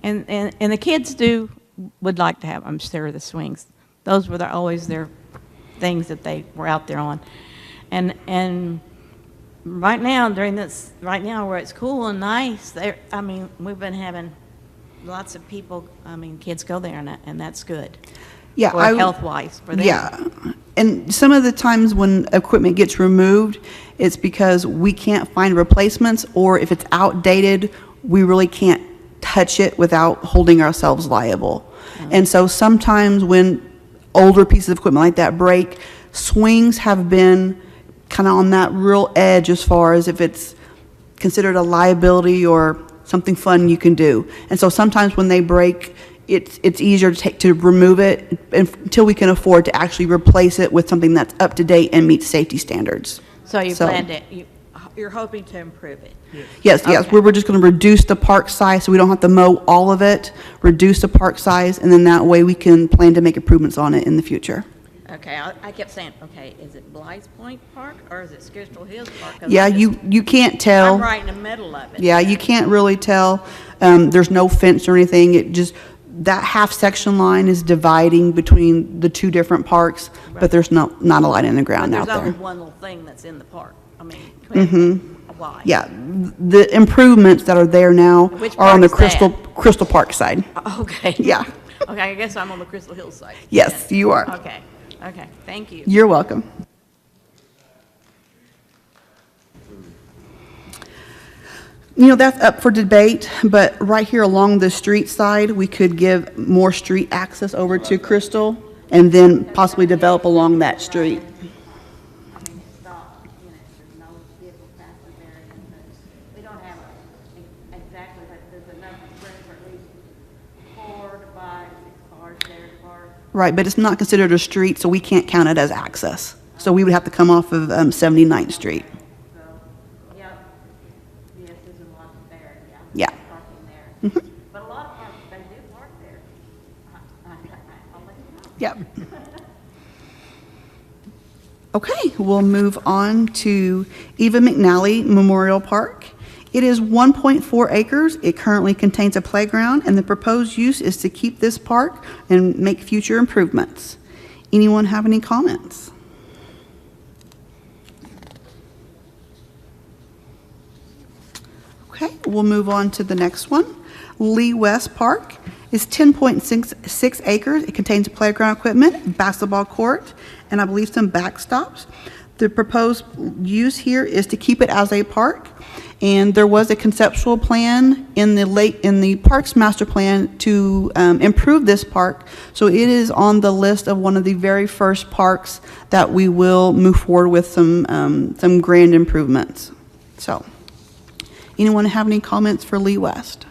And the kids would like to have, I'm sure, the swings. Those were always their things that they were out there on. And right now, where it's cool and nice, we've been having lots of people, kids go there, and that's good. Yeah, for health-wise for them. Yeah, and some of the times when equipment gets removed, it's because we can't find replacements, or if it's outdated, we really can't touch it without holding ourselves liable. Mm-hmm. And so sometimes when older pieces of equipment like that break, swings have been kind of on that real edge as far as if it's considered a liability or something fun you can do. And so sometimes when they break, it's easier to remove it until we can afford to actually replace it with something that's up to date and meets safety standards. So you So- planned it, you're hoping to improve it? Yes, yes, Okay. we're just going to reduce the park size, so we don't have to mow all of it, reduce the park size, and then that way we can plan to make improvements on it in the future. Okay, I kept saying, okay, is it Blythe's Point Park or is it Crystal Hills Park? 'Cause Yeah, I'm just- you can't tell. I'm right in the middle of it. Yeah, you can't really tell. There's no fence or anything. It just, that half section line is dividing between the two different parks, but there's not a line in the But ground out there's only there. one little thing that's in the park. I mean, why? Yeah, the improvements that are there now Which are on the park's that? Crystal Park side. Okay. Yeah. Okay, I guess I'm on the Crystal Hills side. Yes, you are. Okay, okay, thank you. You're welcome. You know, that's up for debate, but right here along the street side, we could give more street access over to Crystal and then possibly develop along that street. Stop, there's no vehicle passing there, but we don't have exactly, but there's enough room for at least 4 to 5, 6 cars there to park. Right, but it's not considered a street, so we can't count it as access. So we would have to come off of 79th Street. So, yep, yes, there's a lot there, Yeah. parking there. But a lot of parks, they do park there. I'll let you know. Yep. Okay, we'll move on to Eva McNally Memorial Park. It is 1.4 acres. It currently contains a playground, and the proposed use is to keep this park and make future improvements. Anyone have any comments? Okay, we'll move on to the next one. Lee West Park is 10.66 acres. It contains playground equipment, basketball court, and I believe some backstops. The proposed use here is to keep it as a park, and there was a conceptual plan in the Parks Master Plan to improve this park. So it is on the list of one of the very first parks that we will move forward with some grand improvements. So, anyone have any comments for Lee West?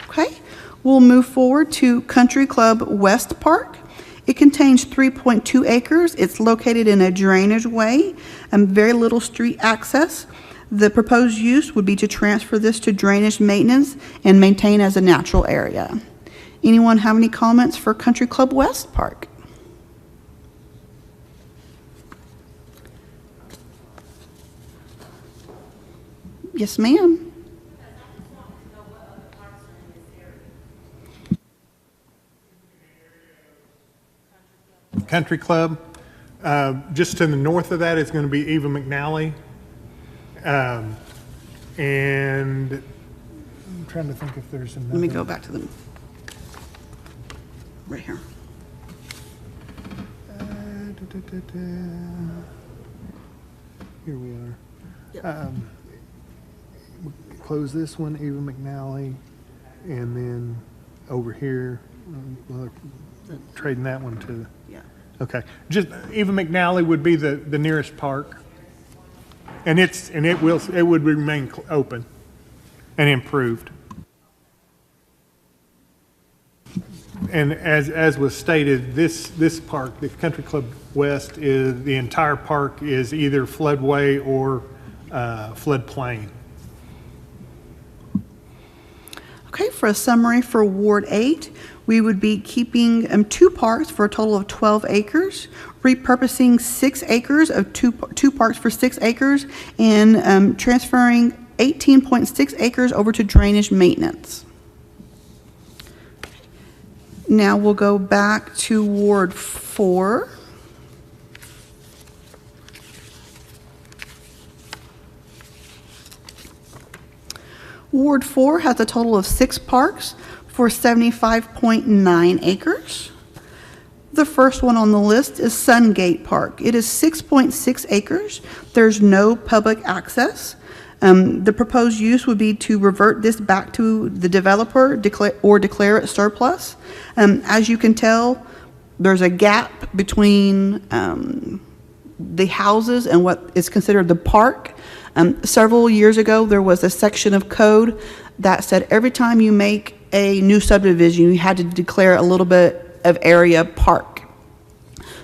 Okay, we'll move forward to Country Club West Park. It contains 3.2 acres. It's located in a drainage way and very little street access. The proposed use would be to transfer this to drainage maintenance and maintain as a natural area. Anyone have any comments for Country Club West Park? Yes, ma'am. Country Club. Just to the north of that is going to be Eva McNally. And I'm trying to think if there's another. Let me go back to them. Right here. Here we are. Close this one, Eva McNally, and then over here, well, trading that one to. Yeah. Okay, just Eva McNally would be the nearest park, and it would remain open and improved. And as was stated, this park, the Country Club West, the entire park is either floodway or floodplain. Okay, for a summary for Ward 8, we would be keeping 2 parks for a total of 12 acres, repurposing 6 acres of two parks for 6 acres, and transferring 18.6 acres over to drainage maintenance. Now we'll go back to Ward 4. Ward 4 has a total of 6 parks for 75.9 acres. The first one on the list is Sungate Park. It is 6.6 acres. There's no public access. The proposed use would be to revert this back to the developer or declare it surplus. As you can tell, there's a gap between the houses and what is considered the park. Several years ago, there was a section of code that said every time you make a new subdivision, you had to declare a little bit of area park.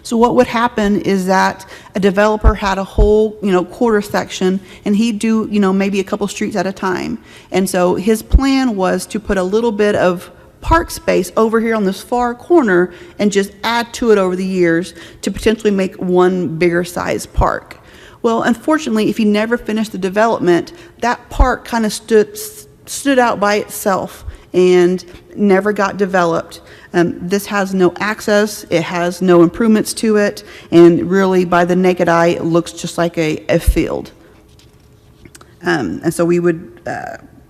So what would happen is that a developer had a whole, quarter section, and he'd do, maybe a couple streets at a time. And so his plan was to put a little bit of park space over here on this far corner and just add to it over the years to potentially make one bigger size park. Well, unfortunately, if he never finished the development, that park kind of stood out by itself and never got developed. This has no access, it has no improvements to it, and really by the naked eye, it looks just like a field. And so we would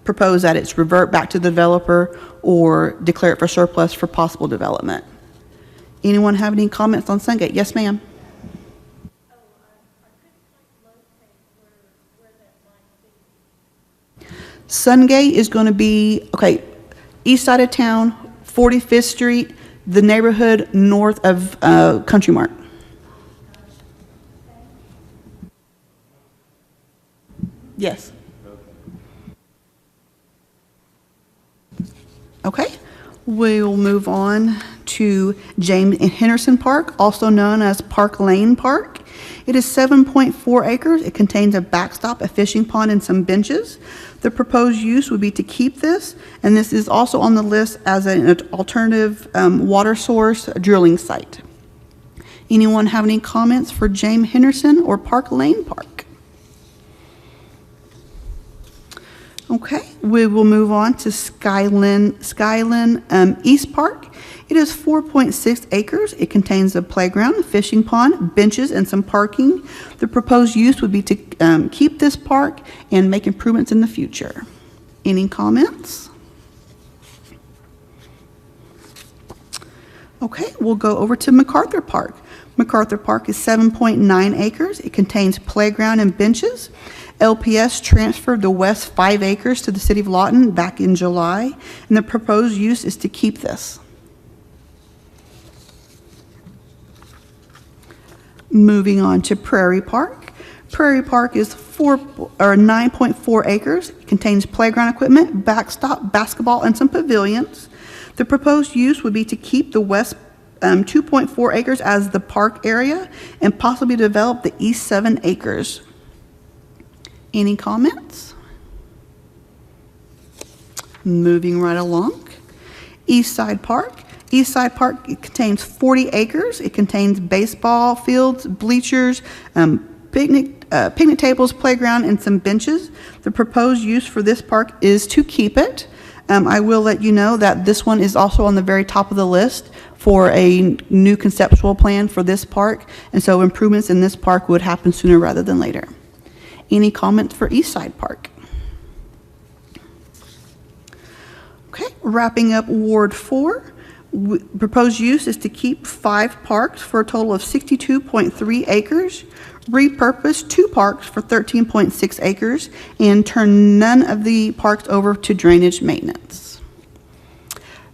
propose that it's revert back to the developer or declare it for surplus for possible development. Anyone have any comments on Sungate? Yes, ma'am. Sungate is going to be, east side of town, 45th Street, the neighborhood north of Country Mart. Yes. Okay. We will move on to James Henderson Park, also known as Park Lane Park. It is 7.4 acres. It contains a backstop, a fishing pond, and some benches. The proposed use would be to keep this, and this is also on the list as an alternative water source drilling site. Anyone have any comments for James Henderson or Park Lane Park? Okay, we will move on to Skyland East Park. It is 4.6 acres. It contains a playground, a fishing pond, benches, and some parking. The proposed use would be to keep this park and make improvements in the future. Any comments? Okay, we'll go over to Macarthur Park. Macarthur Park is 7.9 acres. It contains playground and benches. LPS transferred the west 5 acres to the city of Lawton back in July, and the proposed use is to keep this. Moving on to Prairie Park. Prairie Park is 9.4 acres. It contains playground equipment, backstop, basketball, and some pavilions. The proposed use would be to keep the west 2.4 acres as the park area and possibly develop the east 7 acres. Any comments? Moving right along. East Side Park. East Side Park contains 40 acres. It contains baseball fields, bleachers, picnic tables, playground, and some benches. The proposed use for this park is to keep it. I will let you know that this one is also on the very top of the list for a new conceptual plan for this park, and so improvements in this park would happen sooner rather than later. Any comments for East Side Park? Okay, wrapping up Ward 4. Proposed use is to keep 5 parks for a total of 62.3 acres, repurpose 2 parks for 13.6 acres, and turn none of the parks over to drainage maintenance.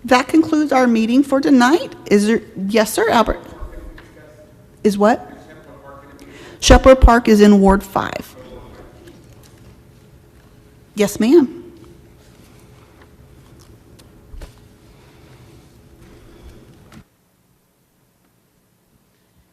That concludes our meeting for tonight. Is there, yes, sir, Albert? Is what? Shepherd Park is in Ward 5. Yes, ma'am.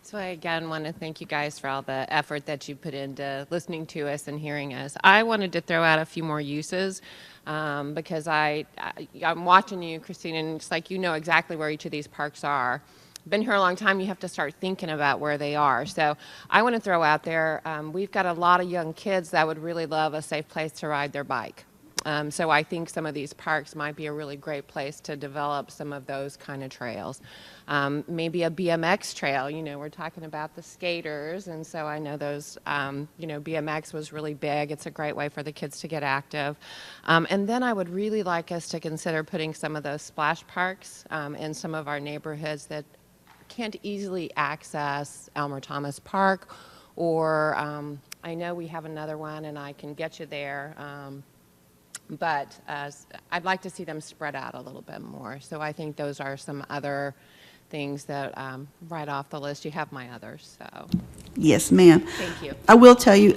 So I again want to thank you guys for all the effort that you put into listening to us and hearing us. I wanted to throw out a few more uses because I'm watching you, Christine, and it's like you know exactly where each of these parks are. Been here a long time, you have to start thinking about where they are. So I want to throw out there, we've got a lot of young kids that would really love a safe place to ride their bike. So I think some of these parks might be a really great place to develop some of those kind of trails. Maybe a BMX trail, you know, we're talking about the skaters, and so I know those, you know, BMX was really big. It's a great way for the kids to get active. And then I would really like us to consider putting some of those splash parks in some of our neighborhoods that can't easily access Elmer Thomas Park, or I know we have another one and I can get you there. But I'd like to see them spread out a little bit more. So I think those are some other things that right off the list. You have my others, so. Yes, ma'am. Thank you. I will tell you,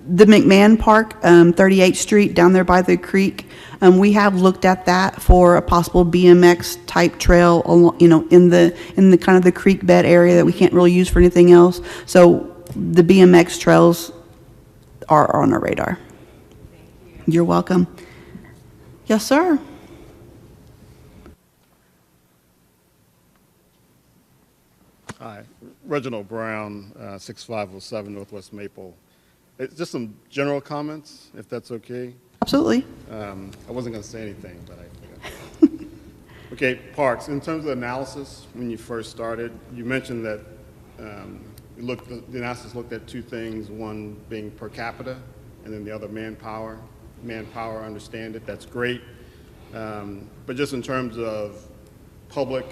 The McMahon Park, 38th Street, down there by the creek, we have looked at that for a possible BMX type trail, in the kind of the creek bed area that we can't really use for anything else. So the BMX trails are on our radar. You're welcome. Yes, sir. Hi, Reginald Brown, 6507 Northwest Maple. Just some general comments, if that's okay. Absolutely. I wasn't going to say anything, but I forgot. Okay, parks. In terms of analysis, when you first started, you mentioned that the analysis looked at two things, one being per capita, and then the other manpower. Manpower, understand it, that's great. But just in terms of public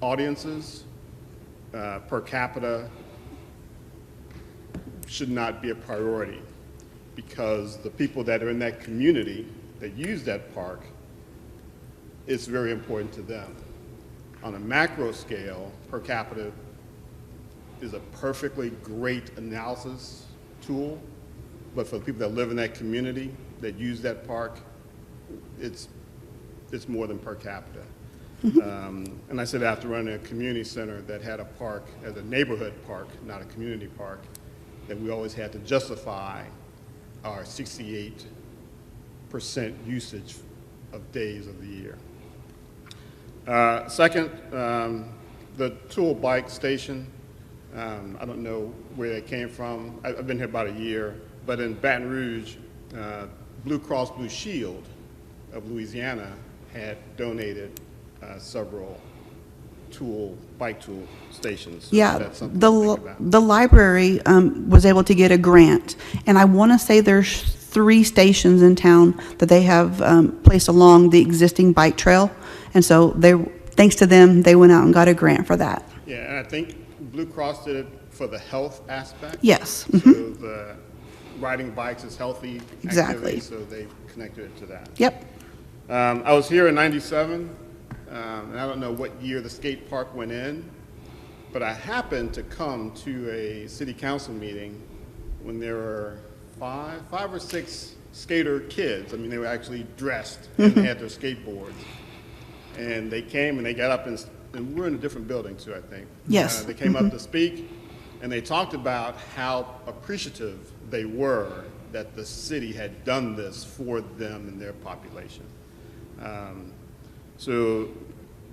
audiences, per capita should not be a priority, because the people that are in that community that use that park, it's very important to them. On a macro scale, per capita is a perfectly great analysis tool, but for the people that live in that community that use that park, it's more than per capita. And I said after running a community center that had a park as a neighborhood park, not a community park, that we always had to justify our 68% usage of days of the year. Second, the Tool Bike Station, I don't know where that came from. I've been here about a year, but in Baton Rouge, Blue Cross Blue Shield of Louisiana had donated several bike tool stations. So Yeah, that's something to think about. the library was able to get a grant, and I want to say there's 3 stations in town that they have placed along the existing bike trail, and so thanks to them, they went out and got a grant for that. Yeah, and I think Blue Cross did it for the health aspect. Yes. So the riding bikes is healthy Exactly. activity, so they connected it to that. Yep. I was here in '97, and I don't know what year the skate park went in, but I happened to come to a city council meeting when there were five or six skater kids. I mean, they were actually dressed and they had their skateboards. And they came and they got up and we were in a different building too, I think. Yes. They came up to speak and they talked about how appreciative they were that the city had done this for them and their population. So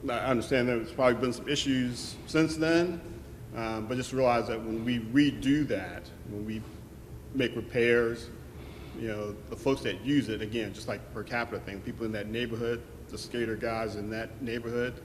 I understand there's probably been some issues since then, but just realize that when we redo that, when we make repairs, the folks that use it, again, just like per capita thing, people in that neighborhood, the skater guys in that neighborhood,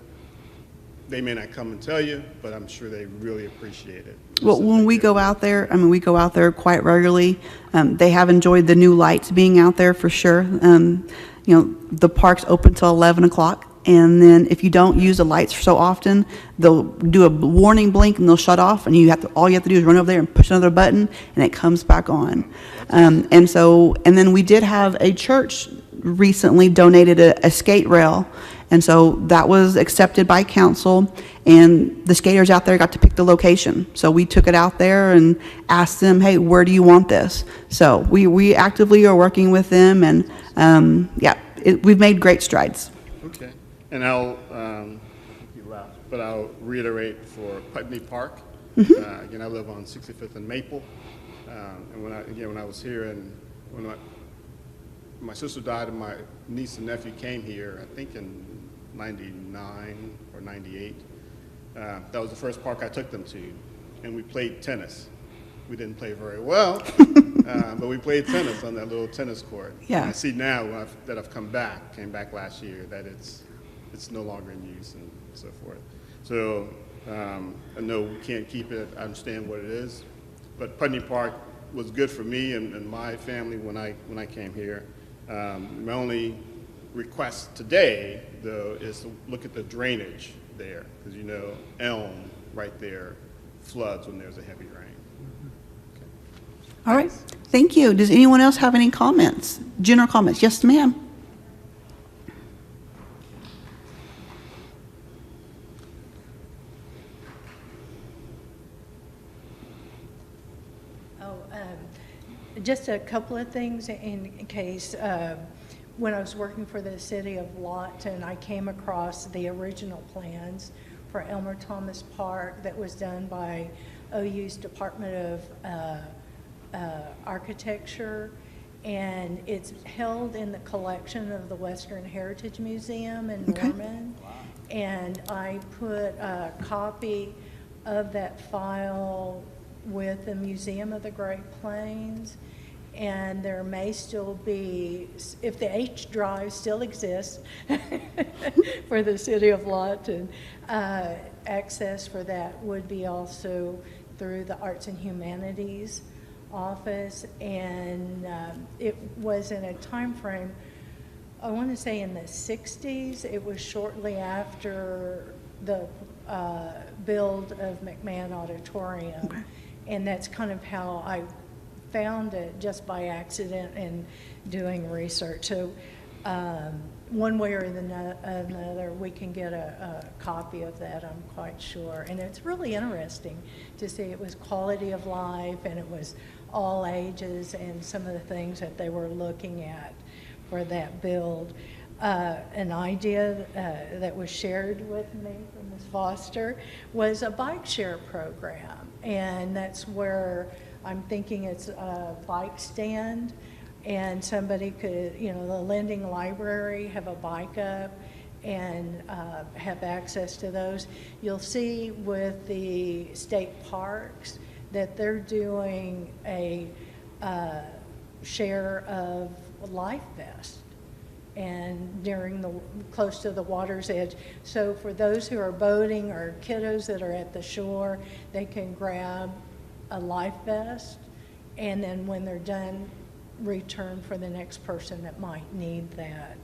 they may not come and tell you, but I'm sure they really appreciate it. Well, when we go out there, we go out there quite regularly. They have enjoyed the new lights being out there for sure. The park's open till 11 o'clock. And then if you don't use the lights so often, they'll do a warning blink and they'll shut off, and all you have to do is run over there and push another button and it comes back on. And then we did have a church recently donated a skate rail, and so that was accepted by council, and the skaters out there got to pick the location. So we took it out there and asked them, hey, where do you want this? So we actively are working with them, and we've made great strides. Okay. And I'll reiterate for Putney Park. Again, I live on 65th and Maple. And when I was here, and when my sister died and my niece and nephew came here, I think in 99 or 98, that was the first park I took them to. And we played tennis. We didn't play very well, but we played tennis on that little tennis court. Yeah. And I see now that I've came back last year, that it's no longer in use and so forth. So I know we can't keep it. I understand what it is, but Putney Park was good for me and my family when I came here. My only request today, though, is to look at the drainage there, because Elm right there floods when there's a heavy rain. Okay. All right. Thank you. Does anyone else have any comments? General comments? Yes, ma'am. just a couple of things in case, when I was working for the city of Lawton, I came across the original plans for Elmer Thomas Park that was done by OU's Department of Architecture, and it's held in the collection of the Western Heritage Museum in Norman. And I put a copy of that file with the Museum of the Great Plains, and there may still be, if the H drive still exists for the city of Lawton, access for that would be also through the Arts and Humanities office. And it was in a time frame, I want to say in the 60s. It was shortly after the build of McMahon Auditorium. Okay. And that's kind of how I found it, just by accident and doing research. So one way or another, we can get a copy of that, I'm quite sure. And it's really interesting to see. It was quality of life, and it was all ages, and some of the things that they were looking at for that build. An idea that was shared with me from Ms. Foster was a bike share program, and that's where I'm thinking it's a bike stand, and somebody could, the lending library, have a bike up and have access to those. You'll see with the state parks that they're doing a share of life vests, and close to the water's edge. So for those who are boating or kiddos that are at the shore, they can grab a life vest, and then when they're done, return for the next person that might need that.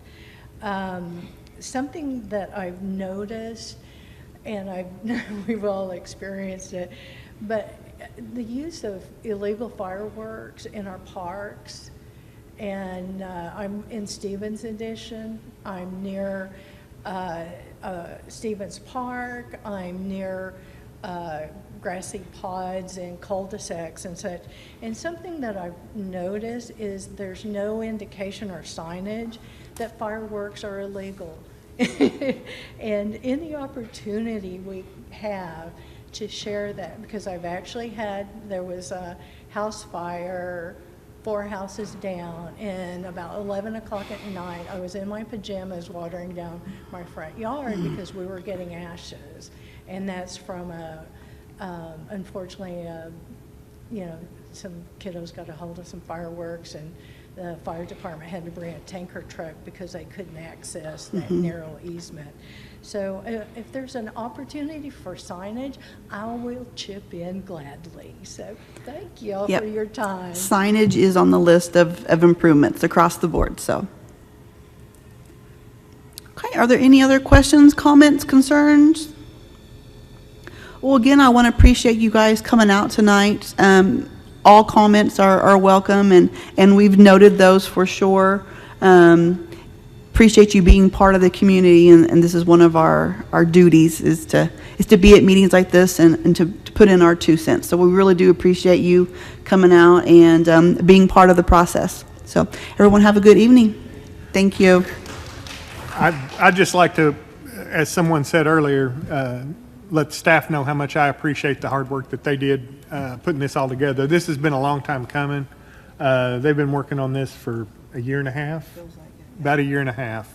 Something that I've noticed, and we've all experienced it, but the use of illegal fireworks in our parks. And I'm in Stevens Edition. I'm near Stevens Park. I'm near grassy pods and cul-de-sacs and such. And something that I've noticed is there's no indication or signage that fireworks are illegal. And any opportunity we have to share that, because I've actually there was a house fire 4 houses down, and about 11 o'clock at night, I was in my pajamas watering down my front yard because we were getting ashes. And that's from unfortunately, some kiddos got a hold of some fireworks, and the fire department had to bring a tanker truck because they couldn't access that narrow easement. So if there's an opportunity for signage, I will chip in gladly. So thank you all for your time. Signage is on the list of improvements across the board, so. Okay, are there any other questions, comments, concerns? Well, again, I want to appreciate you guys coming out tonight. All comments are welcome, and we've noted those for sure. Appreciate you being part of the community, and this is one of our duties is to be at meetings like this and to put in our 2 cents. So we really do appreciate you coming out and being part of the process. So everyone have a good evening. Thank you. I'd just like to, as someone said earlier, let staff know how much I appreciate the hard work that they did putting this all together. This has been a long time coming. They've been working on this for a year and a half, about a year and a half.